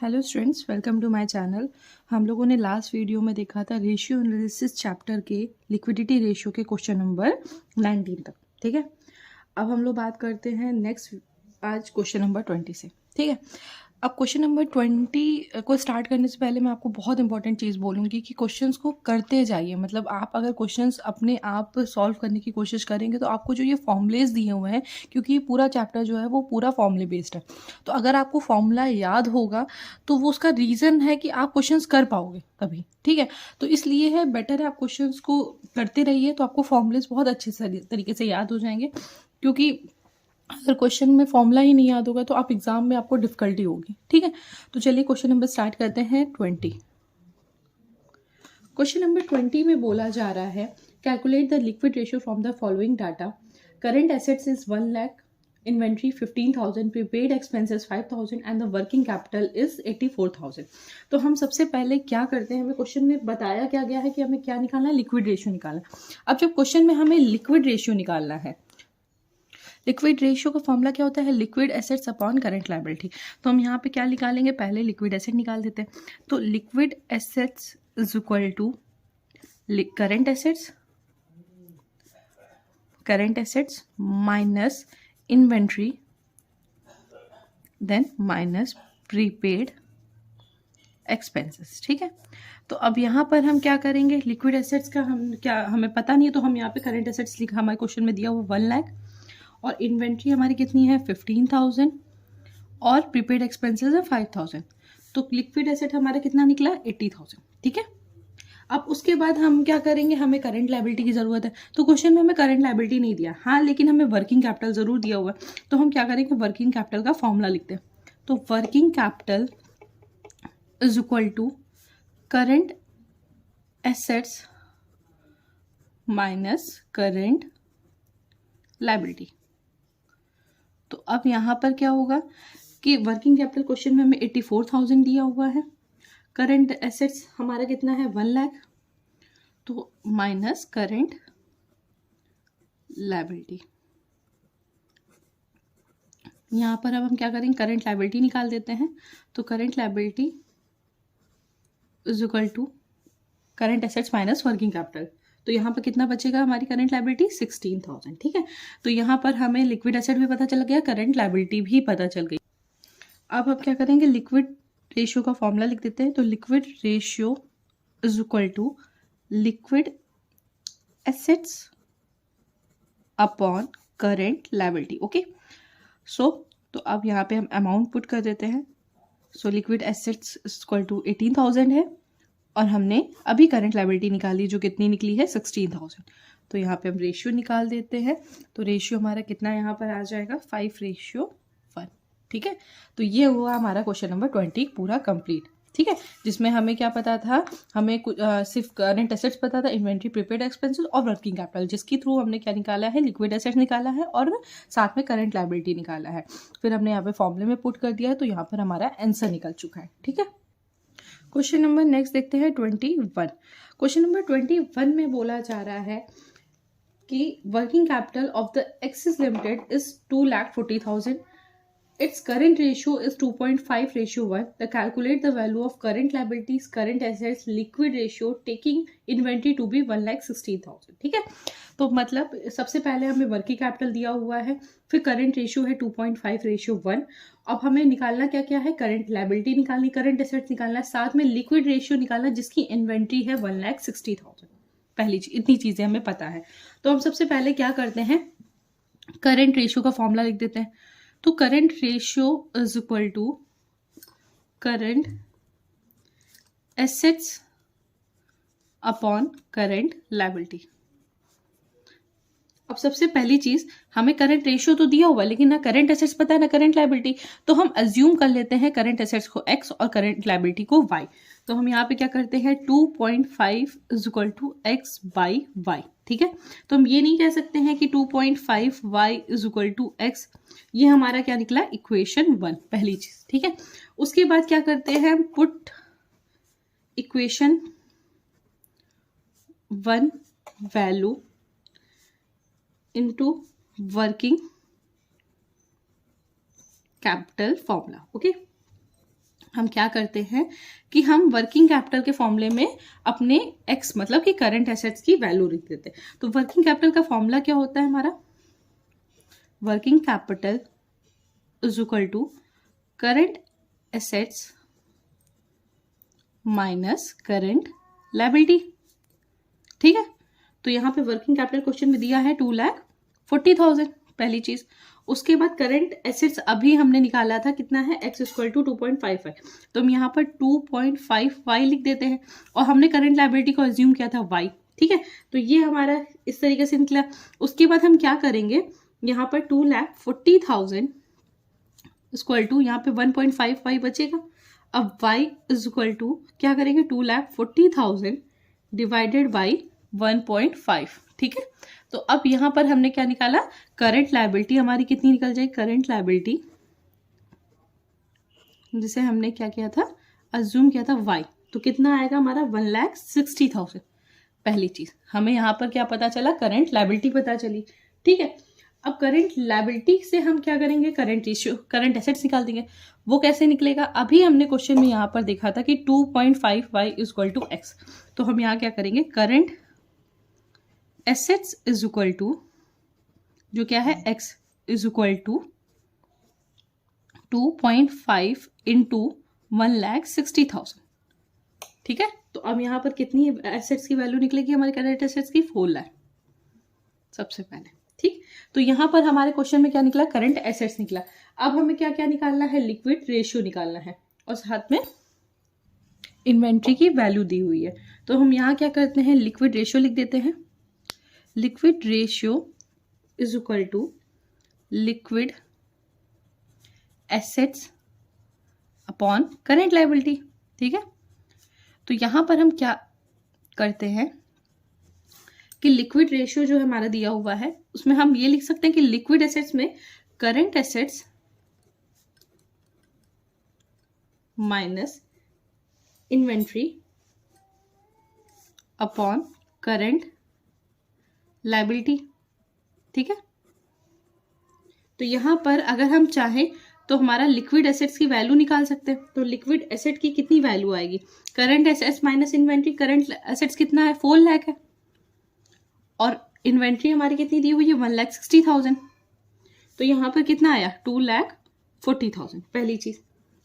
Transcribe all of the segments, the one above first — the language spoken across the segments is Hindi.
Hello students, welcome to my channel. हम लोगों ने लास्ट वीडियो में देखा था रेशियो एनालिसिस चैप्टर के लिक्विडिटी रेशियो के क्वेश्चन नंबर 19 तक। ठीक है, अब हम लोग बात करते हैं नेक्स्ट आज क्वेश्चन नंबर 20 से। ठीक है, अब क्वेश्चन नंबर 20 को स्टार्ट करने से पहले मैं आपको बहुत इंपॉर्टेंट चीज़ बोलूँगी कि क्वेश्चंस को करते जाइए। मतलब आप अगर क्वेश्चंस अपने आप सॉल्व करने की कोशिश करेंगे तो आपको जो ये फॉर्मूलेस दिए हुए हैं, क्योंकि ये पूरा चैप्टर जो है वो पूरा फॉर्मूले बेस्ड है, तो अगर आपको फॉर्मूला याद होगा तो वो उसका रीज़न है कि आप क्वेश्चंस कर पाओगे तभी। ठीक है, तो इसलिए है बेटर है आप क्वेश्चंस को करते रहिए, तो आपको फॉर्मूलेस बहुत अच्छे तरीके से याद हो जाएंगे। क्योंकि अगर क्वेश्चन में फॉर्मूला ही नहीं याद होगा तो आप एग्जाम में आपको डिफिकल्टी होगी। ठीक है, तो चलिए क्वेश्चन नंबर स्टार्ट करते हैं 20। क्वेश्चन नंबर 20 में बोला जा रहा है calculate the liquid ratio from the following data. Current assets is 1 lakh, inventory 15,000, prepaid expenses 5,000 and the working capital is 84,000। तो हम सबसे पहले क्या करते हैं, हमें क्वेश्चन में बताया क्या गया है कि हमें क्या निकालना है, लिक्विड रेशियो निकालना है। अब जब क्वेश्चन में हमें लिक्विड रेशियो निकालना है, लिक्विड रेशियो का फॉर्मूला क्या होता है, liquid assets upon current liability. तो हम यहाँ पे क्या निकालेंगे, पहले लिक्विड एसेट निकाल देते हैं। तो liquid assets is equal to current assets minus inventory then minus prepaid expenses. ठीक है, तो अब यहाँ पर हम क्या करेंगे, लिक्विड एसेट्स का हमें पता नहीं है, तो हम यहाँ पे करंट एसेट्स लिखा, हमारे क्वेश्चन में दिया हुआ 1 लाख, और इन्वेंट्री हमारी कितनी है 15,000, और प्रीपेड एक्सपेंसेस है 5,000। तो लिक्विड एसेट हमारा कितना निकला 80,000। ठीक है, अब उसके बाद हम क्या करेंगे, हमें करंट लायबिलिटी की ज़रूरत है। तो क्वेश्चन में हमें करंट लायबिलिटी नहीं दिया, हाँ, लेकिन हमें वर्किंग कैपिटल ज़रूर दिया हुआ है। तो हम क्या करेंगे, वर्किंग कैपिटल का फॉर्मूला लिखते हैं। तो working capital is equal to current assets minus current liability. तो अब यहाँ पर क्या होगा कि वर्किंग कैपिटल क्वेश्चन में हमें 84,000 दिया हुआ है, करंट एसेट्स हमारा कितना है 1 लाख, तो माइनस करंट लायबिलिटी। यहाँ पर अब हम क्या करेंगे, करंट लायबिलिटी निकाल देते हैं। तो current liability is equal to current assets minus working capital. तो यहाँ पर कितना बचेगा हमारी करंट लायबिलिटी 16,000। ठीक है, तो यहाँ पर हमें लिक्विड एसेट भी पता चल गया, करंट लायबिलिटी भी पता चल गई। अब हम क्या करेंगे, लिक्विड रेशियो का फॉर्मूला लिख देते हैं। तो liquid ratio is equal to liquid assets upon current liability. Okay, so तो अब यहाँ पे हम अमाउंट पुट कर देते हैं। So liquid assets equal to 18,000 है, और हमने अभी करंट लायबिलिटी निकाली जो कितनी निकली है 16,000। तो यहाँ पे हम रेशियो निकाल देते हैं। तो रेशियो हमारा कितना यहाँ पर आ जाएगा 5:1। ठीक है, तो ये हुआ हमारा क्वेश्चन नंबर 20 पूरा कंप्लीट। ठीक है, जिसमें हमें क्या पता था, हमें सिर्फ करंट एसेट्स पता था, इन्वेंट्री, प्रीपेड एक्सपेंसेस और वर्किंग कैपिटल, जिसके थ्रू हमने क्या निकाला है, लिक्विड एसेट्स निकाला है और साथ में करंट लायबिलिटी निकाला है। फिर हमने यहाँ पे फॉर्मूले में पुट कर दिया है, तो यहाँ पर हमारा आंसर निकल चुका है। ठीक है, क्वेश्चन नंबर नेक्स्ट देखते हैं 21। क्वेश्चन नंबर 21 में बोला जा रहा है कि working capital of the axis limited is 2,40,000. Its current ratio is 2.5:1. The calculate the value of current liabilities, current assets, liquid ratio taking inventory to be 1,16,000. ठीक है, तो मतलब सबसे पहले हमें वर्किंग कैपिटल दिया हुआ है, फिर करंट रेशियो है 2.5:1। अब हमें निकालना क्या क्या है, करंट लायबिलिटी निकालनी, करंट एसेट्स निकालना है, साथ में लिक्विड रेशियो निकालना जिसकी इन्वेंट्री है 1,60,000। पहली चीज, इतनी चीजें हमें पता है। तो हम सबसे पहले क्या करते हैं, करंट रेशियो का फॉर्मूला लिख देते हैं। तो current ratio is equal to current assets upon current liability. अब सबसे पहली चीज, हमें करंट रेशियो तो दिया हुआ लेकिन ना करंट एसेट्स पता है ना करंट लायबिलिटी, तो हम अज्यूम कर लेते हैं करंट एसेट्स को x और करंट लायबिलिटी को y। तो हम यहाँ पे क्या करते हैं, 2.5 is equal to x by y। ठीक है, तो हम ये नहीं कह सकते हैं कि 2.5 y is equal to x। ये हमारा क्या निकला, इक्वेशन 1, पहली चीज। ठीक है, उसके बाद क्या करते हैं, put equation 1 value into working capital formula. Okay, हम क्या करते हैं कि हम वर्किंग कैपिटल के फॉर्मूले में अपने एक्स मतलब कि करंट एसेट्स की वैल्यू लिख देते हैं। तो वर्किंग कैपिटल का फॉर्मूला क्या होता है हमारा? Working capital is equal to current assets minus current liability. ठीक है, तो यहाँ पे वर्किंग कैपिटल क्वेश्चन में दिया है 2,40,000 पहली चीज। उसके बाद करंट एसेट्स अभी हमने निकाला था कितना है, x इक्वल टू 2.55, तो हम यहाँ पर 2.5y लिख देते हैं और हमने करंट लायबिलिटी को अज्यूम किया था y। ठीक है, तो ये हमारा इस तरीके से निकला। उसके बाद हम क्या करेंगे, यहाँ पर 2,40,000 इक्वल टू यहाँ पे 1.5y बचेगा। अब y इज इक्वल टू क्या करेंगे, 2,40,000 डिवाइडेड बाई 1.5। ठीक है, तो अब यहां पर हमने क्या निकाला, करंट लायबिलिटी हमारी कितनी निकल जाएगी, करंट लायबिलिटी जिसे हमने क्या किया था, अज्यूम किया था y, तो कितना आएगा हमारा 1,60,000। पहली चीज हमें यहां पर क्या पता चला, करंट लायबिलिटी पता चली। ठीक है, अब करंट लायबिलिटी से हम क्या करेंगे, करंट रेशियो, करंट एसेट्स निकाल देंगे। वो कैसे निकलेगा, अभी हमने क्वेश्चन में यहां पर देखा था कि 2.5y इक्वल टू x, तो हम यहां क्या करेंगे, current assets is equal to जो क्या है x is equal to 2.5 into 1,60,000। ठीक है, तो अब यहां पर कितनी एसेट्स की वैल्यू निकलेगी हमारे करंट एसेट्स की, 4 लाख सबसे पहले। ठीक, तो यहां पर हमारे क्वेश्चन में क्या निकला, करंट एसेट्स निकला। अब हमें क्या क्या निकालना है, लिक्विड रेशियो निकालना है और साथ में इन्वेंट्री की वैल्यू दी हुई है। तो हम यहाँ क्या करते हैं, लिक्विड रेशियो लिख देते हैं। Liquid ratio is equal to liquid assets upon current liability. ठीक है, तो यहां पर हम क्या करते हैं कि लिक्विड रेशियो जो हमारा दिया हुआ है उसमें हम ये लिख सकते हैं कि लिक्विड एसेट्स में current assets minus inventory upon current liability. ठीक है, तो यहां पर अगर हम चाहें तो हमारा लिक्विड एसेट्स की वैल्यू निकाल सकते हैं। तो लिक्विड एसेट की कितनी वैल्यू आएगी, current assets minus inventory, current assets कितना है, 4 लाख है और इन्वेंट्री हमारी कितनी दी हुई है, 1,60,000, तो यहां पर कितना आया, 2,40,000 पहली चीज।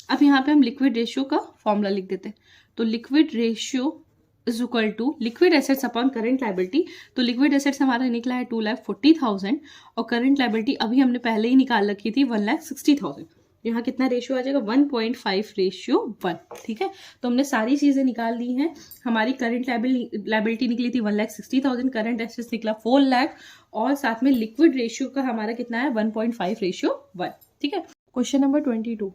अब यहाँ पे हम लिक्विड रेशियो का फॉर्मूला लिख देते हैं। तो liquid ratio is equal to liquid assets upon current liability. तो लिक्विड एसेट्स हमारा निकला है 2,40,000 और करंट लायबिलिटी अभी हमने पहले ही निकाल रखी थी 1,60,000। यहाँ कितना रेशियो आ जाएगा, 1.5 रेशियो 1। ठीक है, तो हमने सारी चीजें निकाल ली हैं। हमारी करंट लायबिलिटी निकली थी 1,60,000, करंट एसेट्स निकला 4 लाख और साथ में लिक्विड रेशियो का हमारा कितना है, 1.5 रेशियो 1। ठीक है, question number 22,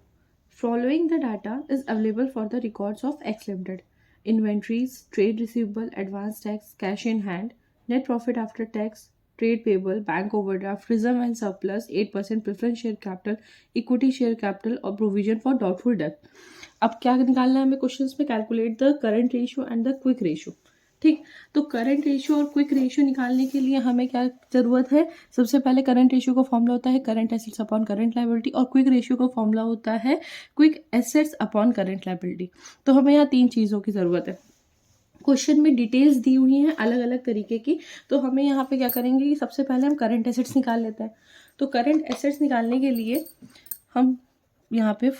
following the data is available for the records of X Limited: inventories, trade receivable, advance tax, cash in hand, net profit after tax, trade payable, bank overdraft, reserve and surplus, 8% preference share capital, equity share capital और provision for doubtful debt। अब क्या निकालना है हमें क्वेश्चंस में, calculate the current ratio and the quick ratio. ठीक, तो करंट रेशियो और क्विक रेशियो निकालने के लिए हमें क्या जरूरत है, सबसे पहले करंट रेशियो का फॉर्मूला होता है current assets upon current liability और क्विक रेशियो का फॉर्मूला होता है quick assets upon current liability. तो हमें यहाँ 3 चीज़ों की ज़रूरत है। क्वेश्चन में डिटेल्स दी हुई हैं अलग अलग तरीके की, तो हमें यहाँ पे क्या करेंगे कि सबसे पहले हम करंट एसेट्स निकाल लेते हैं। तो करंट एसेट्स निकालने के लिए हम यहाँ पे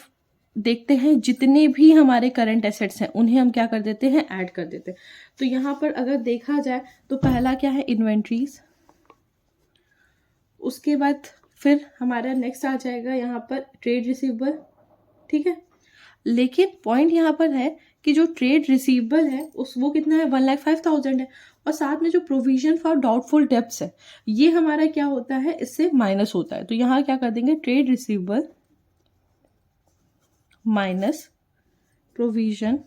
देखते हैं जितने भी हमारे करंट एसेट्स हैं उन्हें हम क्या कर देते हैं, ऐड कर देते हैं। तो यहाँ पर अगर देखा जाए तो पहला क्या है, इन्वेंट्रीज, उसके बाद फिर हमारा नेक्स्ट आ जाएगा यहाँ पर ट्रेड रिसीवेबल। ठीक है, लेकिन पॉइंट यहाँ पर है कि जो ट्रेड रिसीवेबल है वो कितना है, 1,05,000 है और साथ में जो प्रोविजन फॉर डाउटफुल डेब्ट्स है ये हमारा क्या होता है, इससे माइनस होता है। तो यहाँ क्या कर देंगे, trade receivable minus provision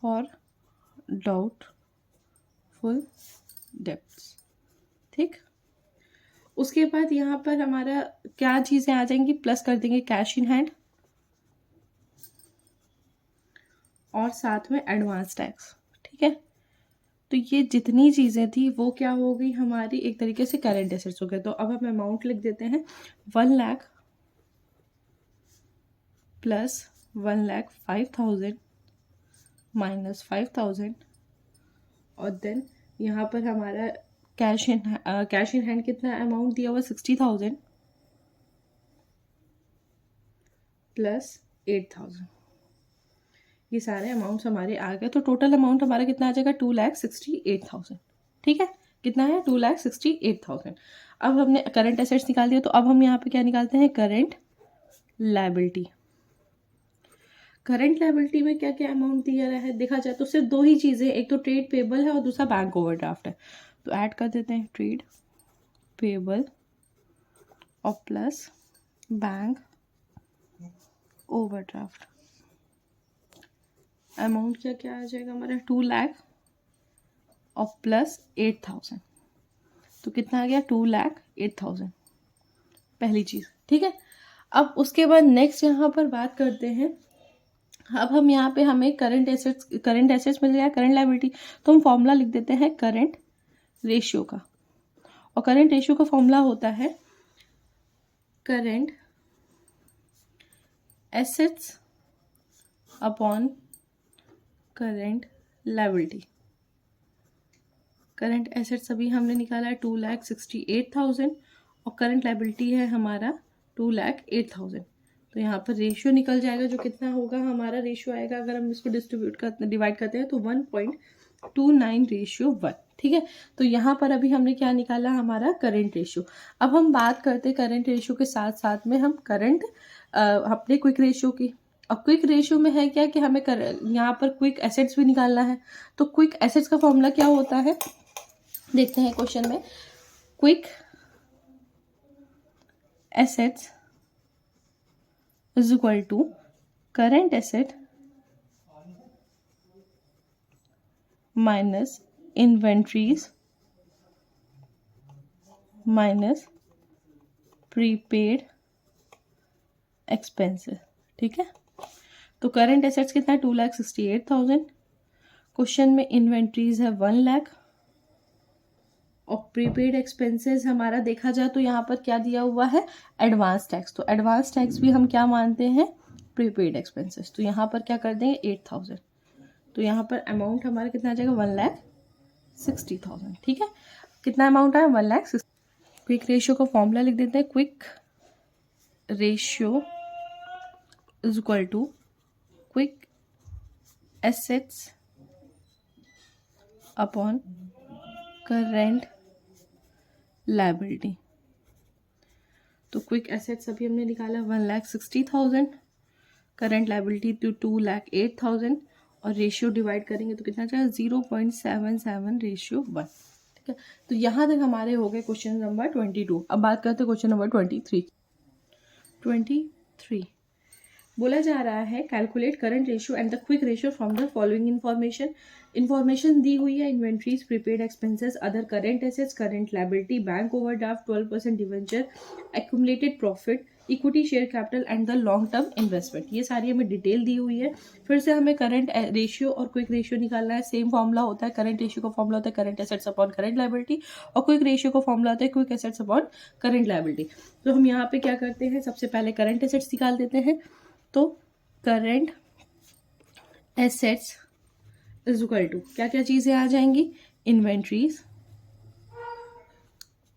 for doubtful debts. ठीक, उसके बाद यहाँ पर हमारा क्या चीजें आ जाएंगी, प्लस कर देंगे कैश इन हैंड और साथ में एडवांस टैक्स। ठीक है, तो ये जितनी चीजें थी वो क्या हो गई, हमारी एक तरीके से करंट एसेट्स हो गए। तो अब हम अमाउंट लिख देते हैं 1,00,000 प्लस 1,05,000 माइनस 5,000 और देन यहाँ पर हमारा कैश इन हैंड कितना अमाउंट दिया हुआ 60,000 प्लस 8,000। ये सारे अमाउंट्स हमारे आ गए, तो टोटल अमाउंट हमारा कितना आ जाएगा 2,68,000। ठीक है, कितना है 2,68,000। अब हमने करंट एसेट्स निकाल दिया, तो अब हम यहाँ पे क्या निकालते हैं, करंट लायबिलिटी। करंट लायबिलिटी में क्या क्या अमाउंट दिया रहा है देखा जाए तो सिर्फ दो ही चीज़ें, एक तो ट्रेड पेबल है और दूसरा बैंक ओवरड्राफ्ट है। तो ऐड कर देते हैं ट्रेड पेबल और प्लस बैंक ओवरड्राफ्ट। अमाउंट क्या क्या आ जाएगा हमारा 2 लाख और प्लस 8,000, तो कितना आ गया 2,08,000 पहली चीज़। ठीक है, अब उसके बाद नेक्स्ट यहाँ पर बात करते हैं। अब हम यहाँ पे हमें करंट एसेट्स मिल गया, करंट लायबिलिटी, तो हम फॉर्मूला लिख देते हैं करंट रेशियो का। और करंट रेशियो का फॉर्मूला होता है current assets upon current liability. Current assets अभी हमने निकाला है 2,68,000 और करंट लायबिलिटी है हमारा 2,08,000। तो यहाँ पर रेशियो निकल जाएगा, जो कितना होगा हमारा रेशियो आएगा, अगर हम इसको डिवाइड करते हैं तो 1.29:1। ठीक है, तो यहाँ पर अभी हमने क्या निकाला हमारा करंट रेशियो। अब हम बात करते हैं करंट रेशियो के साथ साथ में हम करंट अपने क्विक रेशियो की। और क्विक रेशियो में है क्या कि हमें यहाँ पर क्विक एसेट्स भी निकालना है। तो क्विक एसेट्स का फॉर्मूला क्या होता है देखते हैं क्वेश्चन में। Quick assets is equal to current asset minus inventories minus prepaid expenses. ठीक है, तो करंट एसेट्स कितना है 2,68,000। क्वेश्चन में इन्वेंट्रीज है 1 लाख और प्रीपेड एक्सपेंसेस हमारा देखा जाए तो यहाँ पर क्या दिया हुआ है एडवांस टैक्स। तो एडवांस टैक्स भी हम क्या मानते हैं प्रीपेड एक्सपेंसेस। तो यहाँ पर क्या कर देंगे 8,000। तो यहाँ पर अमाउंट हमारा कितना आ जाएगा 1,60,000। ठीक है, कितना अमाउंट आया 1,60,000। क्विक रेशियो का फॉर्मूला लिख देते हैं। Quick ratio is equal to quick assets upon current liability. तो क्विक एसेट्स अभी हमने निकाला 1,60,000, करंट लायबिलिटी 2,08,000 और रेशियो डिवाइड करेंगे तो कितना जाएगा 0.77:1। ठीक है, तो यहाँ तक हमारे हो गए क्वेश्चन नंबर 22। अब बात करते हैं क्वेश्चन नंबर 23। बोला जा रहा है calculate current ratio and the quick ratio from the following information दी हुई है। Inventories, prepaid expenses, other current assets, current liability, bank overdraft, 12% debenture, accumulated profit, equity share capital and the long term investment. ये सारी हमें डिटेल दी हुई है। फिर से हमें करंट रेशियो और क्विक रेशियो निकालना है। सेम फॉर्मूला होता है, करंट रेशियो का फॉर्मूला होता है current assets upon current liability और क्विक रेशियो का फॉर्मूला होता है quick assets upon current liability. तो हम यहाँ पे क्या करते हैं, सबसे पहले करंट एसेट्स निकाल देते हैं। तो current assets is equal to क्या क्या चीजें आ जाएंगी, inventories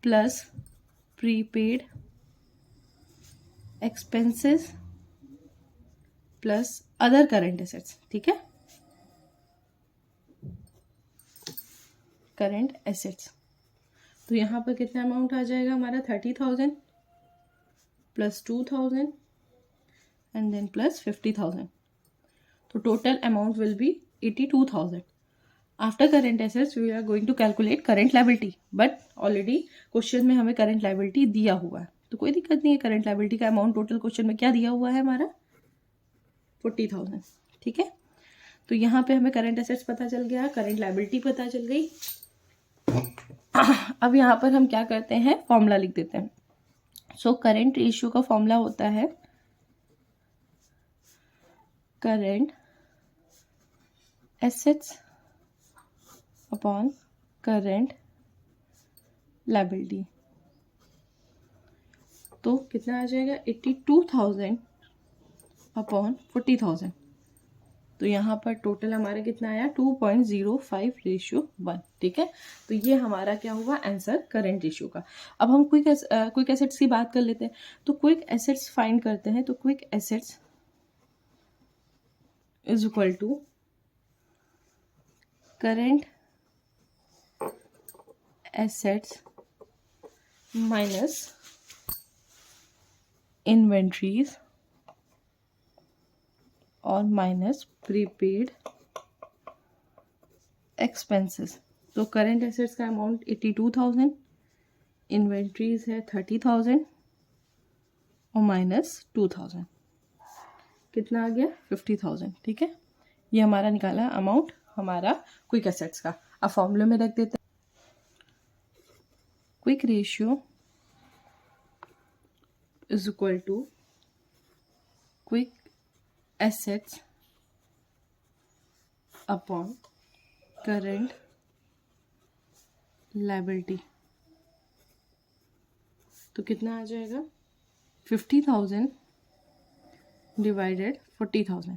plus prepaid expenses plus other current assets. ठीक है, करंट एसेट्स। तो यहां पर कितना अमाउंट आ जाएगा हमारा 30,000 plus 2,000 and then plus 50,000. So total amount will be 82,000. After current assets, we are going to calculate current liability. But already question में हमें current liability दिया हुआ है, तो कोई दिक्कत नहीं है। current liability का अमाउंट टोटल क्वेश्चन में क्या दिया हुआ है हमारा 40,000। ठीक है, तो यहाँ पे हमें current assets पता चल गया, current liability पता चल गई। अब यहाँ पर हम क्या करते हैं, फॉर्मूला लिख देते हैं। सो करंट रेशियो का फॉर्मूला होता है current assets upon current liability. तो कितना आ जाएगा 82,000 अपॉन 40,000। तो यहाँ पर टोटल हमारा कितना आया 2.05:1। ठीक है, तो ये हमारा क्या हुआ आंसर करंट रेशियो का। अब हम क्विक एसेट्स की बात कर लेते हैं। तो क्विक एसेट्स फाइंड करते हैं। तो quick assets is equal to current assets minus inventories और माइनस प्रीपेड एक्सपेंसेस। तो करंट एसेट्स का अमाउंट 82,000, इन्वेंट्रीज है 30,000 और माइनस 2,000, कितना आ गया 50,000। ठीक है, ये हमारा निकाला अमाउंट हमारा क्विक एसेट्स का। अब फॉर्मूले में रख देते हैं। Quick ratio is equal to quick assets upon current liability. तो कितना आ जाएगा 50,000 डिवाइडेड 40,000।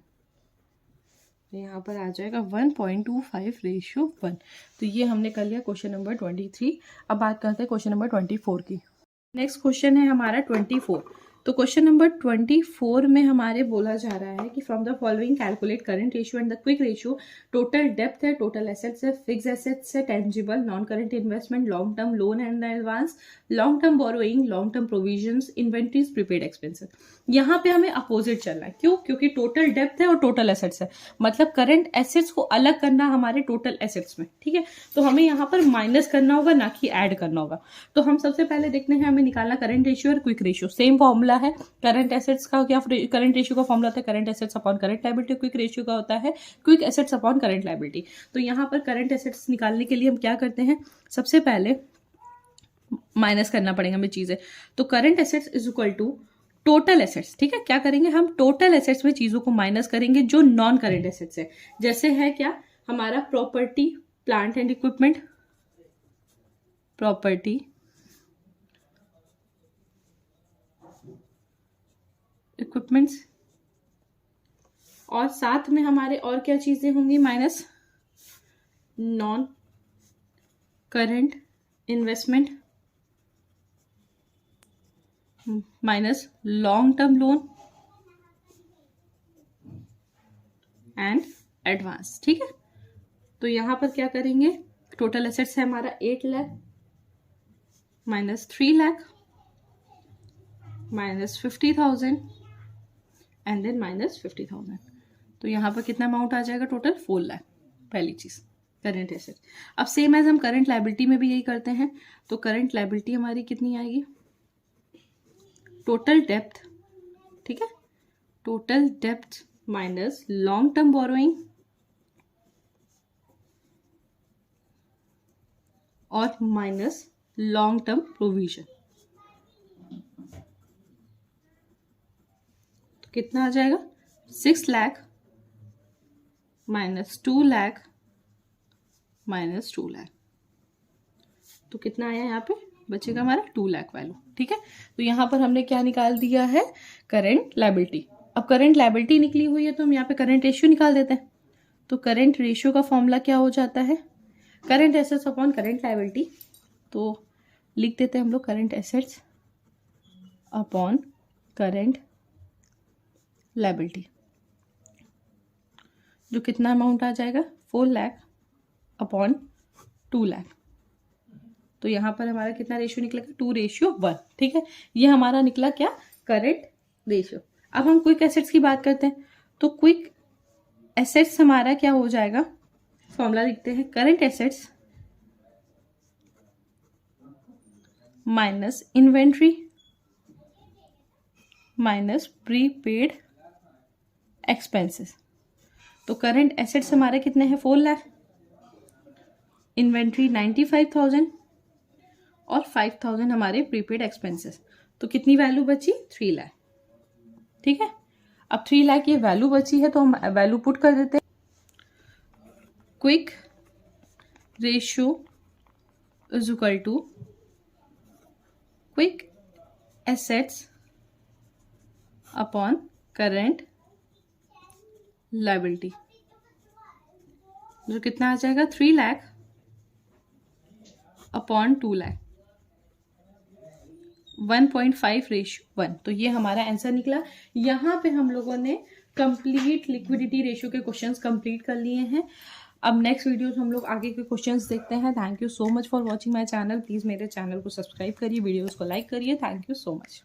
तो यहाँ पर आ जाएगा 1.25:1। तो ये हमने कर लिया क्वेश्चन नंबर 23। अब बात करते हैं क्वेश्चन नंबर 24 की। नेक्स्ट क्वेश्चन है हमारा 24। तो क्वेश्चन नंबर 24 में हमारे बोला जा रहा है कि from the following calculate current ratio and the quick ratio. Total depth है, टोटल एसेट्स है, फिक्स एसेट्स है, tangible, non current investment, long term loan and advance, long term borrowing, long term provisions, inventories, prepaid expenses. यहाँ पे हमें अपोजिट चलना है। क्यों? क्योंकि टोटल डेप्थ है और टोटल एसेट्स है, मतलब करंट एसेट्स को अलग करना हमारे टोटल एसेट्स में। ठीक है, तो हमें यहाँ पर माइनस करना होगा, ना कि ऐड करना होगा। तो हम सबसे पहले देखते हैं, हमें निकालना करंट रेशियो और क्विक रेशियो। सेम फॉर्मूला है। करंट एसेट्स का क्या, करंट रेशियो का फॉर्मूला होता है current assets upon current liability. Quick ratio का होता है quick assets upon current liability. तो यहाँ पर करंट एसेट्स निकालने के लिए हम क्या करते हैं, सबसे पहले माइनस करना पड़ेगा हमें चीजें। तो current assets is equal to total assets. ठीक है, क्या करेंगे हम टोटल एसेट्स में चीजों को माइनस करेंगे जो नॉन करंट एसेट्स है। जैसे है क्या हमारा property, plant and equipment, property, equipments, और साथ में हमारे और क्या चीजें होंगी minus, non current investment, minus long term loan and advance. ठीक है, तो यहां पर क्या करेंगे, टोटल एसेट्स है हमारा 8 lakh minus 3 lakh minus 50,000 and then minus 50,000। तो यहाँ पर कितना अमाउंट आ जाएगा टोटल 4 लाख। पहली चीज करंट एसेट। अब सेम एज हम करंट लायबिलिटी में भी यही करते हैं। तो करंट लायबिलिटी हमारी कितनी आएगी, टोटल डेप्थ। ठीक है, total depth minus long term borrowing और माइनस लॉन्ग टर्म प्रोविजन। तो कितना आ जाएगा 6 लाख माइनस 2 लाख माइनस 2 लाख। तो कितना आया यहाँ पे बचेगा हमारा 2 लाख वैल्यू। ठीक है, तो यहाँ पर हमने क्या निकाल दिया है, करंट लायबिलिटी। अब करंट लायबिलिटी निकली हुई है तो हम यहाँ पे करंट रेशियो निकाल देते हैं। तो करंट रेशियो का फॉर्मूला क्या हो जाता है, current assets upon current liability. तो लिख देते हैं हम लोग current assets upon current liability, जो कितना अमाउंट आ जाएगा 4 लाख अपॉन 2 लाख। तो यहाँ पर हमारा कितना रेशियो निकलेगा 2:1। ठीक है, ये हमारा निकला क्या करंट रेशियो। अब हम क्विक एसेट्स की बात करते हैं। तो क्विक एसेट्स हमारा क्या हो जाएगा, फॉर्मूला लिखते हैं current assets minus inventory minus prepaid expenses. तो करंट एसेट्स हमारे कितने हैं 4 लाख, इन्वेंट्री 95,000 और 5,000 हमारे प्रीपेड एक्सपेंसेस। तो कितनी वैल्यू बची 3 लाख। ठीक है, अब 3 लाख ये वैल्यू बची है तो हम वैल्यू पुट कर देते हैं। Quick ratio is equal to quick assets upon current liability, जो कितना आ जाएगा 3 लाख अपॉन 2 लाख, 1.5:1। तो ये हमारा आंसर निकला। यहाँ पे हम लोगों ने कंप्लीट लिक्विडिटी रेशियो के क्वेश्चंस कंप्लीट कर लिए हैं। अब नेक्स्ट वीडियोस हम लोग आगे के क्वेश्चंस देखते हैं। Thank you so much for watching my channel. Please मेरे चैनल को सब्सक्राइब करिए, वीडियोस को लाइक करिए। Thank you so much.